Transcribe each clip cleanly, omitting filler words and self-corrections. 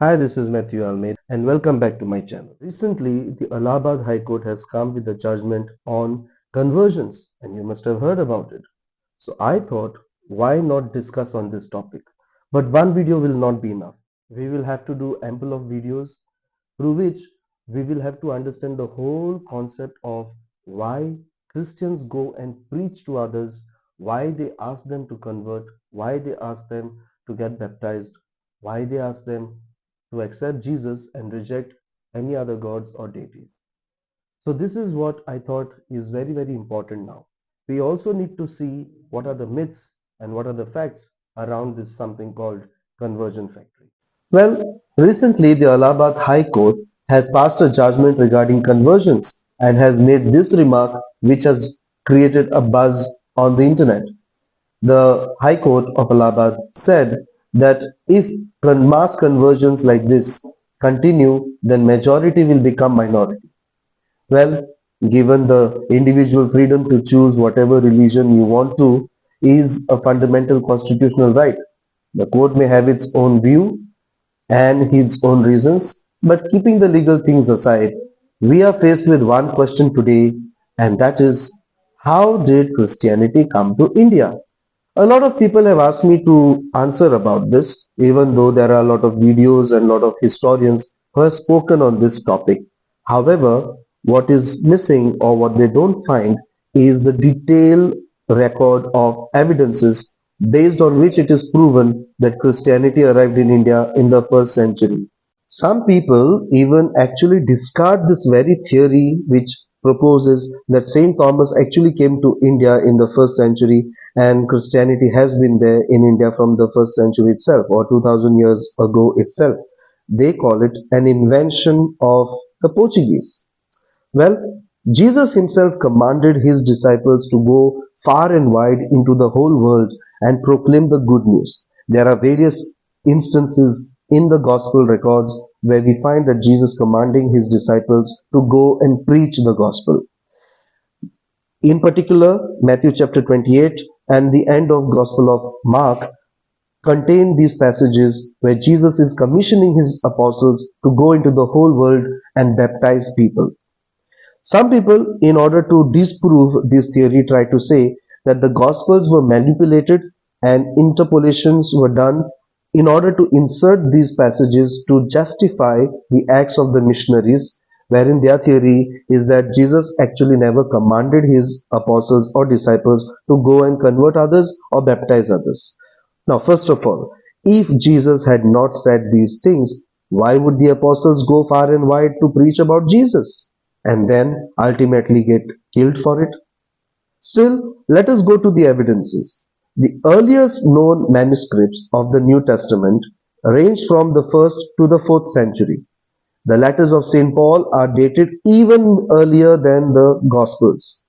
Hi, this is Matthew Almeida and welcome back to my channel. Recently, the Allahabad High Court has come with a judgment on conversions and you must have heard about it. So I thought, why not discuss on this topic? But one video will not be enough. We will have to do ample of videos through which we will have to understand the whole concept of why Christians go and preach to others, why they ask them to convert, why they ask them to get baptized, why they ask them to accept Jesus and reject any other gods or deities. So this is what I thought is very, very important now. We also need to see what are the myths and what are the facts around this something called conversion factory. Well, recently the Allahabad High Court has passed a judgment regarding conversions and has made this remark which has created a buzz on the internet. The High Court of Allahabad said that if mass conversions like this continue, then majority will become minority. Well, given the individual freedom to choose whatever religion you want to is a fundamental constitutional right. The court may have its own view and its own reasons, but keeping the legal things aside, we are faced with one question today, and that is, how did Christianity come to India? A lot of people have asked me to answer about this, even though there are a lot of videos and a lot of historians who have spoken on this topic. However, what is missing or what they don't find is the detailed record of evidences based on which it is proven that Christianity arrived in India in the first century. Some people even actually discard this very theory which proposes that Saint Thomas actually came to India in the first century and Christianity has been there in India from the first century itself or 2000 years ago itself. They call it an invention of the Portuguese. Well, Jesus himself commanded his disciples to go far and wide into the whole world and proclaim the good news. There are various instances in the gospel records where we find that Jesus commanding his disciples to go and preach the gospel. In particular, Matthew chapter 28 and the end of Gospel of Mark contain these passages where Jesus is commissioning his apostles to go into the whole world and baptize people. Some people, in order to disprove this theory, try to say that the Gospels were manipulated and interpolations were done in order to insert these passages to justify the acts of the missionaries, wherein their theory is that Jesus actually never commanded his apostles or disciples to go and convert others or baptize others. Now, first of all, if Jesus had not said these things, why would the apostles go far and wide to preach about Jesus and then ultimately get killed for it? Still, let us go to the evidences. The earliest known manuscripts of the New Testament range from the 1st to the 4th century. The letters of St. Paul are dated even earlier than the Gospels.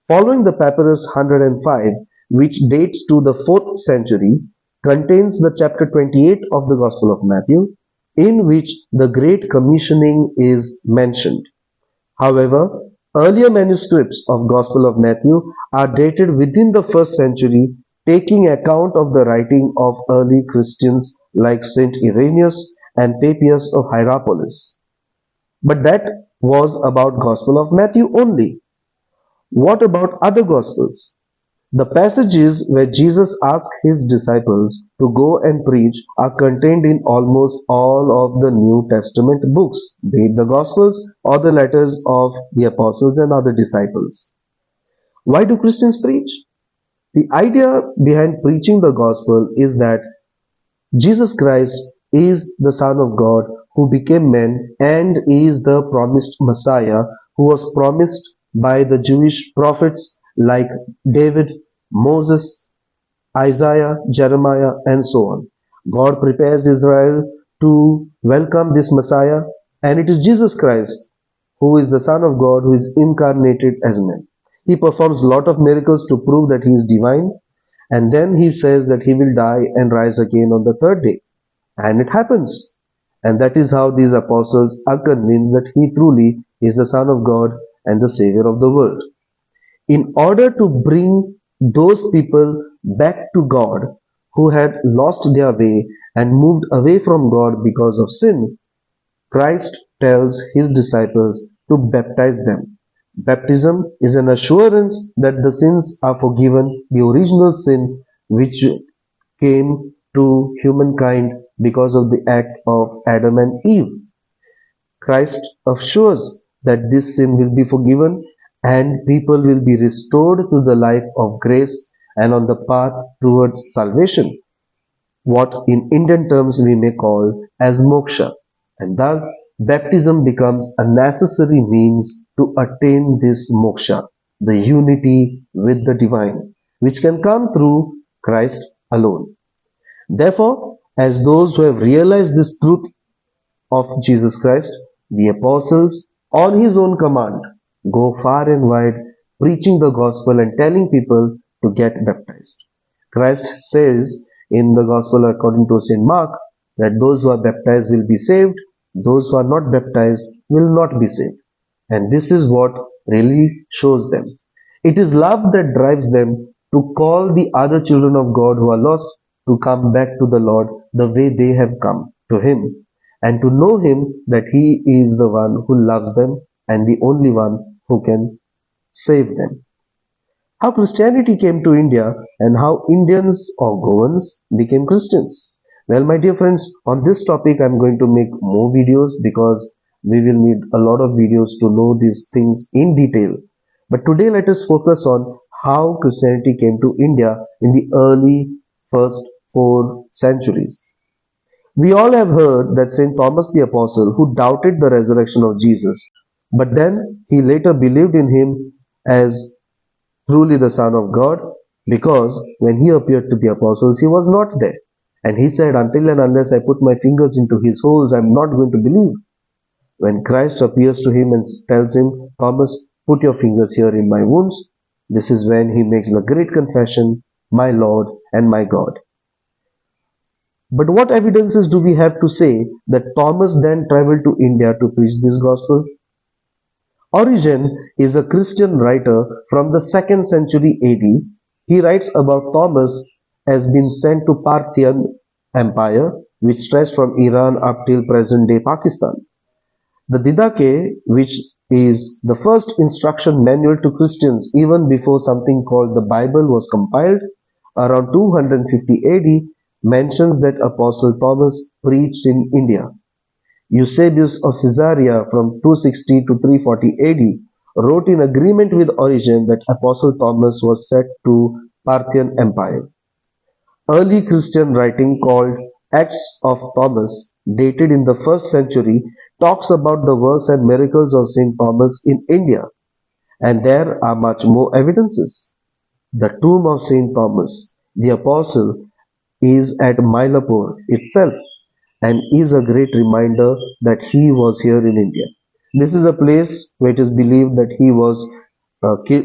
Following the Papyrus 105, which dates to the 4th century, contains the chapter 28 of the Gospel of Matthew, in which the Great Commissioning is mentioned. However, earlier manuscripts of Gospel of Matthew are dated within the 1st century, taking account of the writing of early Christians like Saint Irenaeus and Papias of Hierapolis. But that was about Gospel of Matthew only. What about other Gospels? The passages where Jesus asked his disciples to go and preach are contained in almost all of the New Testament books, be it the Gospels or the letters of the apostles and other disciples. Why do Christians preach? The idea behind preaching the gospel is that Jesus Christ is the Son of God who became man and is the promised Messiah who was promised by the Jewish prophets like David, Moses, Isaiah, Jeremiah, and so on. God prepares Israel to welcome this Messiah, and it is Jesus Christ who is the Son of God who is incarnated as man. He performs a lot of miracles to prove that he is divine, and then he says that he will die and rise again on the third day. And it happens. And that is how these apostles are convinced that he truly is the Son of God and the Savior of the world. In order to bring those people back to God who had lost their way and moved away from God because of sin, Christ tells his disciples to baptize them. Baptism is an assurance that the sins are forgiven, the original sin which came to humankind because of the act of Adam and Eve. Christ assures that this sin will be forgiven and people will be restored to the life of grace and on the path towards salvation, what in Indian terms we may call as moksha. And thus, baptism becomes a necessary means to attain this moksha, the unity with the divine, which can come through Christ alone. Therefore, as those who have realized this truth of Jesus Christ, the apostles, on his own command, go far and wide preaching the gospel and telling people to get baptized. Christ says in the gospel according to St. Mark that those who are baptized will be saved, those who are not baptized will not be saved. And this is what really shows them. It is love that drives them to call the other children of God who are lost to come back to the Lord the way they have come to Him and to know Him that He is the one who loves them and the only one who can save them. How Christianity came to India and how Indians or Goans became Christians. Well, my dear friends, on this topic I'm going to make more videos because we will need a lot of videos to know these things in detail. But today let us focus on how Christianity came to India in the early first 4 centuries. We all have heard that St. Thomas the Apostle, who doubted the resurrection of Jesus, but then he later believed in him as truly the Son of God, because when he appeared to the apostles, he was not there. And he said, until and unless I put my fingers into his holes, I'm not going to believe. When Christ appears to him and tells him, Thomas, put your fingers here in my wounds, this is when he makes the great confession, my Lord and my God. But what evidences do we have to say that Thomas then traveled to India to preach this gospel? Origen is a Christian writer from the 2nd century AD. He writes about Thomas as being sent to Parthian Empire, which stretched from Iran up till present-day Pakistan. The Didache, which is the first instruction manual to Christians even before something called the Bible was compiled, around 250 AD, mentions that Apostle Thomas preached in India. Eusebius of Caesarea from 260 to 340 AD wrote in agreement with Origen that Apostle Thomas was sent to Parthian Empire. Early Christian writing called Acts of Thomas, dated in the 1st century, talks about the works and miracles of St. Thomas in India, and there are much more evidences. The tomb of St. Thomas, the apostle, is at Mylapore itself and is a great reminder that he was here in India. This is a place where it is believed that he was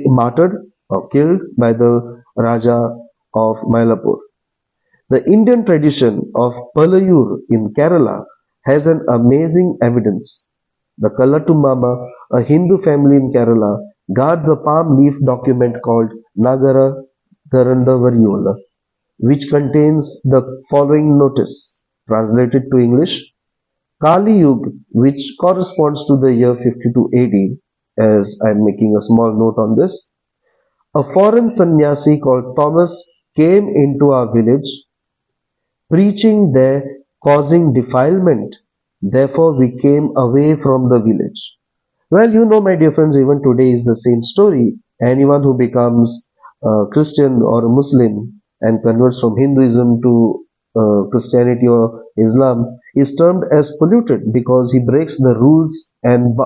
martyred or killed by the Raja of Mylapore. The Indian tradition of Palayur in Kerala has an amazing evidence. The Kallatumama, a Hindu family in Kerala, guards a palm leaf document called Nagara Garandavariyola, which contains the following notice, translated to English: Kali Yuga, which corresponds to the year 52 AD, as I am making a small note on this. A foreign sannyasi called Thomas came into our village, preaching there, causing defilement. Therefore, we came away from the village. Well, you know, my dear friends, even today is the same story. Anyone who becomes a Christian or a Muslim and converts from Hinduism to Christianity or Islam is termed as polluted because he breaks the rules and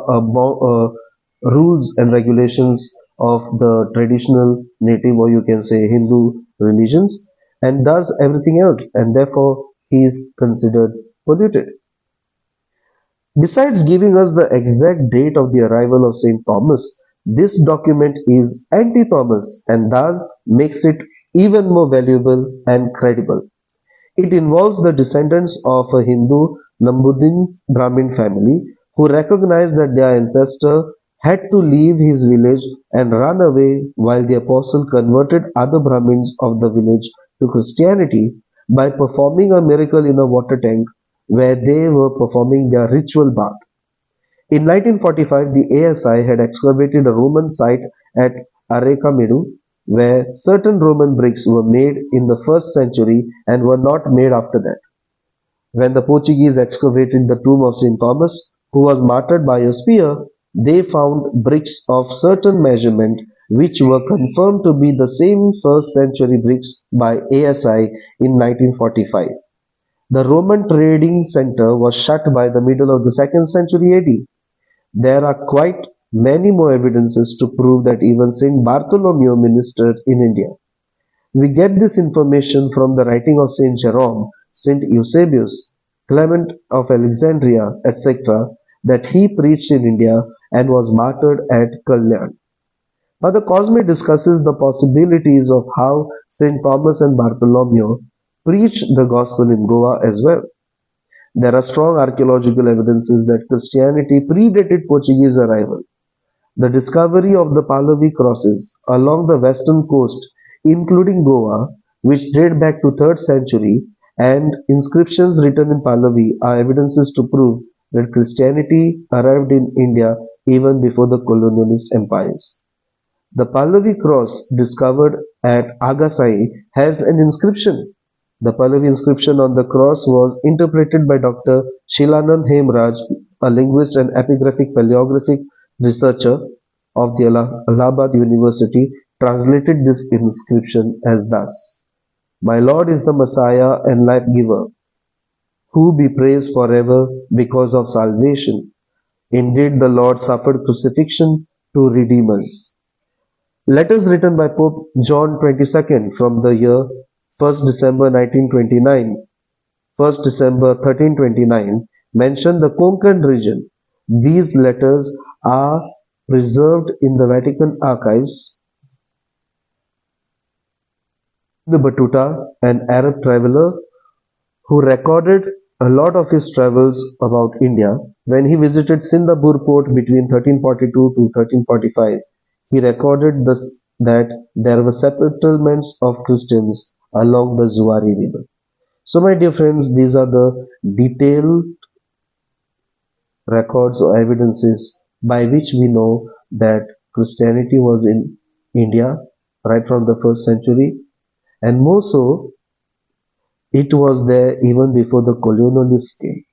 regulations of the traditional native, or you can say Hindu religions, and does everything else, and therefore he is considered polluted. Besides giving us the exact date of the arrival of St. Thomas, this document is anti-Thomas and thus makes it even more valuable and credible. It involves the descendants of a Hindu Nambudin Brahmin family who recognized that their ancestor had to leave his village and run away while the apostle converted other Brahmins of the village to Christianity, by performing a miracle in a water tank where they were performing their ritual bath. In 1945, the ASI had excavated a Roman site at Arekamidu, where certain Roman bricks were made in the 1st century and were not made after that. When the Portuguese excavated the tomb of Saint Thomas, who was martyred by a spear, they found bricks of certain measurement which were confirmed to be the same 1st century bricks by ASI in 1945. The Roman trading center was shut by the middle of the 2nd century AD. There are quite many more evidences to prove that even Saint Bartholomew ministered in India. We get this information from the writing of Saint Jerome, Saint Eusebius, Clement of Alexandria, etc., that he preached in India and was martyred at Kalyan. Father Cosme discusses the possibilities of how Saint Thomas and Bartholomew preached the gospel in Goa as well. There are strong archaeological evidences that Christianity predated Portuguese arrival. The discovery of the Pahlavi crosses along the western coast, including Goa, which date back to 3rd century, and inscriptions written in Pahlavi are evidences to prove that Christianity arrived in India even before the colonialist empires. The Pahlavi cross discovered at Agasai has an inscription. The Pahlavi inscription on the cross was interpreted by Dr. Shilanand Hemraj, a linguist and epigraphic paleographic researcher of the Allahabad University, translated this inscription as thus: My Lord is the Messiah and life giver, who be praised forever because of salvation. Indeed, the Lord suffered crucifixion to redeem us. Letters written by Pope John XXII from the year 1st December 1929, 1st December 1329 mention the Konkan region. These letters are preserved in the Vatican archives. The Batuta, an Arab traveler who recorded a lot of his travels about India, when he visited Sindapur port between 1342 to 1345, he recorded that there were settlements of Christians along the Zuari river. So, my dear friends, these are the detailed records or evidences by which we know that Christianity was in India right from the 1st century, and more so, it was there even before the colonialists came.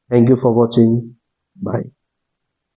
Thank you for watching. Bye.